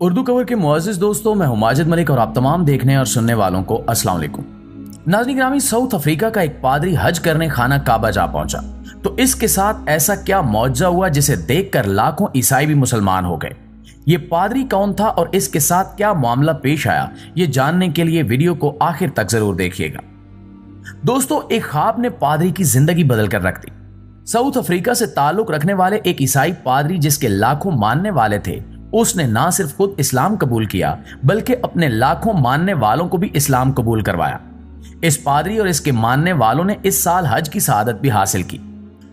اردو کور کے معزز دوستوں، میں ہوں ماجد ملک اور آپ تمام دیکھنے اور سننے والوں کو السلام علیکم۔ ناظرین گرامی، ساؤتھ افریقہ کا ایک پادری حج کرنے خانہ کعبہ جا پہنچا تو اس کے ساتھ ایسا کیا معجزہ ہوا جسے دیکھ کر لاکھوں عیسائی بھی مسلمان ہو گئے۔ یہ پادری کون تھا اور اس کے ساتھ کیا معاملہ پیش آیا، یہ جاننے کے لیے ویڈیو کو آخر تک ضرور دیکھیے گا۔ دوستو، ایک خواب نے پادری کی زندگی بدل کر رکھ دی۔ ساؤتھ افریقہ سے تعلق رکھنے والے ایک عیسائی پادری جس کے لاکھوں ماننے والے تھے، اس نے نہ صرف خود اسلام قبول کیا بلکہ اپنے لاکھوں ماننے والوں کو بھی اسلام قبول کروایا۔ اس پادری اور اس کے ماننے والوں نے اس سال حج کی سعادت بھی حاصل کی۔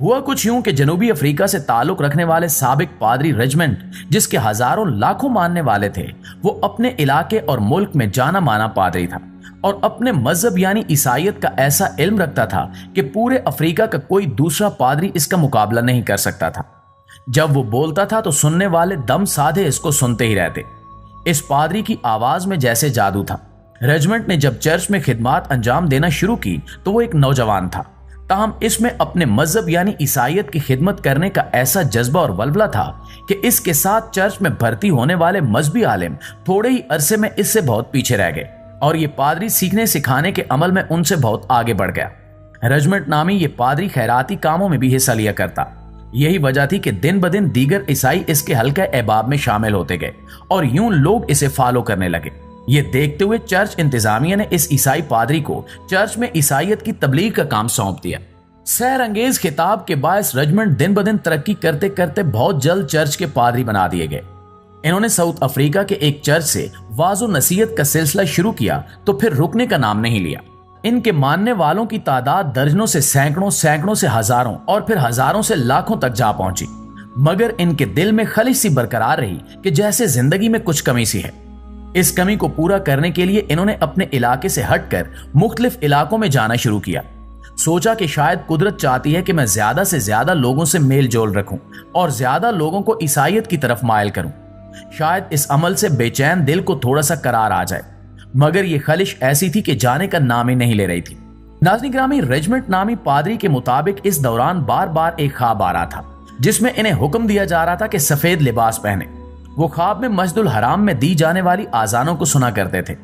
ہوا کچھ یوں کہ جنوبی افریقہ سے تعلق رکھنے والے سابق پادری رجمنٹ، جس کے ہزاروں لاکھوں ماننے والے تھے، وہ اپنے علاقے اور ملک میں جانا مانا پادری تھا اور اپنے مذہب یعنی عیسائیت کا ایسا علم رکھتا تھا کہ پورے افریقہ کا کوئی دوسرا پادری اس کا مقابلہ نہیں کر سکتا تھا۔ جب وہ بولتا تھا تو سننے والے دم سادھے اس کو سنتے ہی رہتے۔ اس پادری کی آواز میں جیسے جادو تھا۔ رجمنٹ نے جب چرچ میں خدمات انجام دینا شروع کی تو وہ ایک نوجوان تھا، تاہم اس میں اپنے مذہب یعنی عیسائیت کی خدمت کرنے کا ایسا جذبہ اور ولولہ تھا کہ اس کے ساتھ چرچ میں بھرتی ہونے والے مذہبی عالم تھوڑے ہی عرصے میں اس سے بہت پیچھے رہ گئے اور یہ پادری سیکھنے سکھانے کے عمل میں ان سے بہت آگے بڑھ گیا۔ رجمنٹ نامی یہ پادری خیراتی کاموں میں بھی حصہ لیا کرتا۔ یہی وجہ تھی کہ دن بدن دیگر عیسائی اس کے حلقہ احباب میں شامل ہوتے گئے اور یوں لوگ اسے فالو کرنے لگے۔ یہ دیکھتے ہوئے چرچ انتظامیہ نے اس عیسائی پادری کو چرچ میں عیسائیت کی تبلیغ کا کام سونپ دیا۔ سحر انگیز خطاب کے باعث رجمنٹ دن بدن ترقی کرتے کرتے بہت جلد چرچ کے پادری بنا دیے گئے۔ انہوں نے ساؤتھ افریقہ کے ایک چرچ سے واعظ و نصیحت کا سلسلہ شروع کیا تو پھر رکنے کا نام نہیں لیا۔ ان کے ماننے والوں کی تعداد درجنوں سے سینکڑوں، سینکڑوں سے ہزاروں اور پھر ہزاروں سے لاکھوں تک جا پہنچی، مگر ان کے دل میں خلش سی برقرار رہی کہ جیسے زندگی میں کچھ کمی سی ہے۔ اس کمی کو پورا کرنے کے لیے انہوں نے اپنے علاقے سے ہٹ کر مختلف علاقوں میں جانا شروع کیا۔ سوچا کہ شاید قدرت چاہتی ہے کہ میں زیادہ سے زیادہ لوگوں سے میل جول رکھوں اور زیادہ لوگوں کو عیسائیت کی طرف مائل کروں، شاید اس عمل سے بے چین دل کو تھوڑا سا قرار آ جائے، مگر یہ خلش ایسی تھی کہ جانے کا نام ہی نہیں لے رہی تھی۔ ناظرین گرامی، رجمنٹ نامی پادری کے مطابق اس دوران بار بار ایک خواب آ رہا تھا جس میں انہیں حکم دیا جا رہا تھا کہ سفید لباس پہنے۔ وہ خواب میں مسجد الحرام میں دی جانے والی آذانوں کو سنا کرتے تھے۔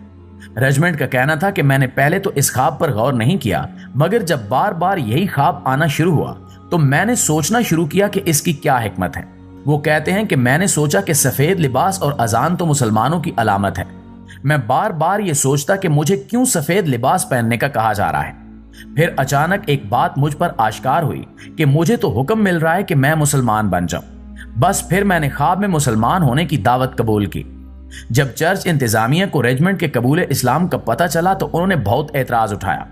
رجمنٹ کا کہنا تھا کہ میں نے پہلے تو اس خواب پر غور نہیں کیا، مگر جب بار بار یہی خواب آنا شروع ہوا تو میں نے سوچنا شروع کیا کہ اس کی کیا حکمت ہے۔ وہ کہتے ہیں کہ میں نے سوچا کہ سفید لباس اور اذان تو مسلمانوں کی علامت ہے۔ میں بار بار یہ سوچتا کہ مجھے کیوں سفید لباس پہننے کا کہا جا رہا ہے۔ پھر اچانک ایک بات مجھ پر آشکار ہوئی کہ مجھے تو حکم مل رہا ہے کہ میں مسلمان بن جاؤں۔ بس پھر میں نے خواب میں مسلمان ہونے کی دعوت قبول کی۔ جب چرچ انتظامیہ کو رجمنٹ کے قبول اسلام کا پتہ چلا تو انہوں نے بہت اعتراض اٹھایا،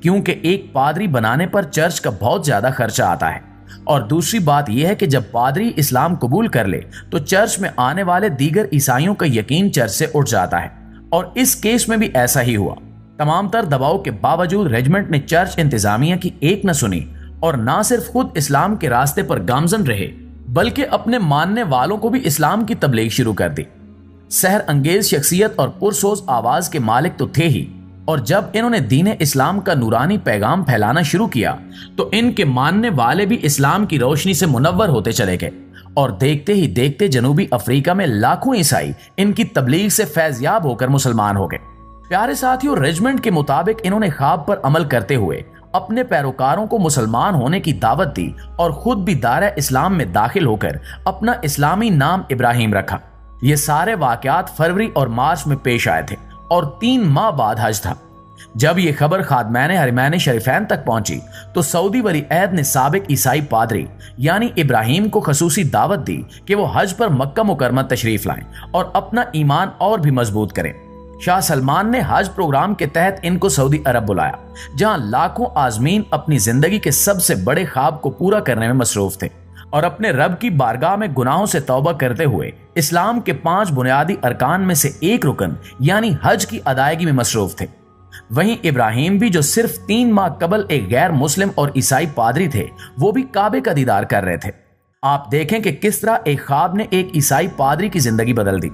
کیونکہ ایک پادری بنانے پر چرچ کا بہت زیادہ خرچہ آتا ہے، اور دوسری بات یہ ہے کہ جب پادری اسلام قبول کر لے تو چرچ میں آنے والے دیگر عیسائیوں کا یقین چرچ سے اٹھ جاتا ہے، اور اس کیس میں بھی ایسا ہی ہوا۔ تمام تر دباؤ کے باوجود رجمنٹ نے چرچ انتظامیہ کی ایک نہ سنی اور نہ صرف خود اسلام کے راستے پر گامزن رہے بلکہ اپنے ماننے والوں کو بھی اسلام کی تبلیغ شروع کر دی۔ سحر انگیز شخصیت اور پرسوز آواز کے مالک تو تھے ہی، اور جب انہوں نے دین اسلام کا نورانی پیغام پھیلانا شروع کیا تو ان کے ماننے والے بھی اسلام کی روشنی سے منور ہوتے چلے گئے، اور دیکھتے ہی دیکھتے جنوبی افریقہ میں لاکھوں عیسائی ان کی تبلیغ سے فیض یاب ہو کر مسلمان ہو گئے۔ پیارے ساتھیوں، رجمنٹ کے مطابق انہوں نے خواب پر عمل کرتے ہوئے اپنے پیروکاروں کو مسلمان ہونے کی دعوت دی اور خود بھی دائرہ اسلام میں داخل ہو کر اپنا اسلامی نام ابراہیم رکھا۔ یہ سارے واقعات فروری اور مارچ میں پیش آئے تھے اور 3 ماہ بعد حج تھا۔ جب یہ خبر خادمین حرمین شریفین تک پہنچی تو سعودی ولی عہد نے سابق عیسائی پادری یعنی ابراہیم کو خصوصی دعوت دی کہ وہ حج پر مکہ مکرمہ تشریف لائیں اور اپنا ایمان اور بھی مضبوط کریں۔ شاہ سلمان نے حج پروگرام کے تحت ان کو سعودی عرب بلایا، جہاں لاکھوں عازمین اپنی زندگی کے سب سے بڑے خواب کو پورا کرنے میں مصروف تھے اور اپنے رب کی بارگاہ میں گناہوں سے توبہ کرتے ہوئے اسلام کے 5 بنیادی ارکان میں سے ایک رکن یعنی حج کی ادائیگی میں مصروف تھے۔ وہیں ابراہیم بھی، جو صرف 3 ماہ قبل ایک غیر مسلم اور عیسائی پادری تھے، وہ بھی کعبے کا دیدار کر رہے تھے۔ آپ دیکھیں کہ کس طرح ایک خواب نے ایک عیسائی پادری کی زندگی بدل دی۔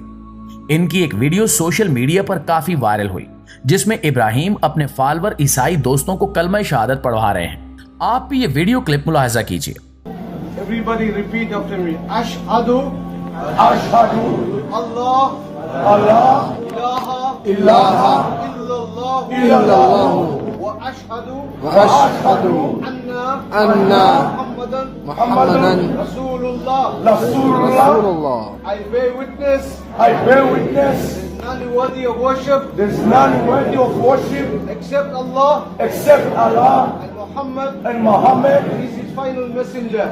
ان کی ایک ویڈیو سوشل میڈیا پر کافی وائرل ہوئی جس میں ابراہیم اپنے فالور عیسائی دوستوں کو کلمہ شہادت پڑھوا رہے ہیں۔ آپ بھی یہ ویڈیو کلپ ملاحظہ کیجیے۔ Everybody repeat after me. Ashhadu. Ashhadu. Allah. I bear witness. None worthy of worship. There's none worthy of worship except Allah. And Muhammad is his final messenger.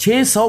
600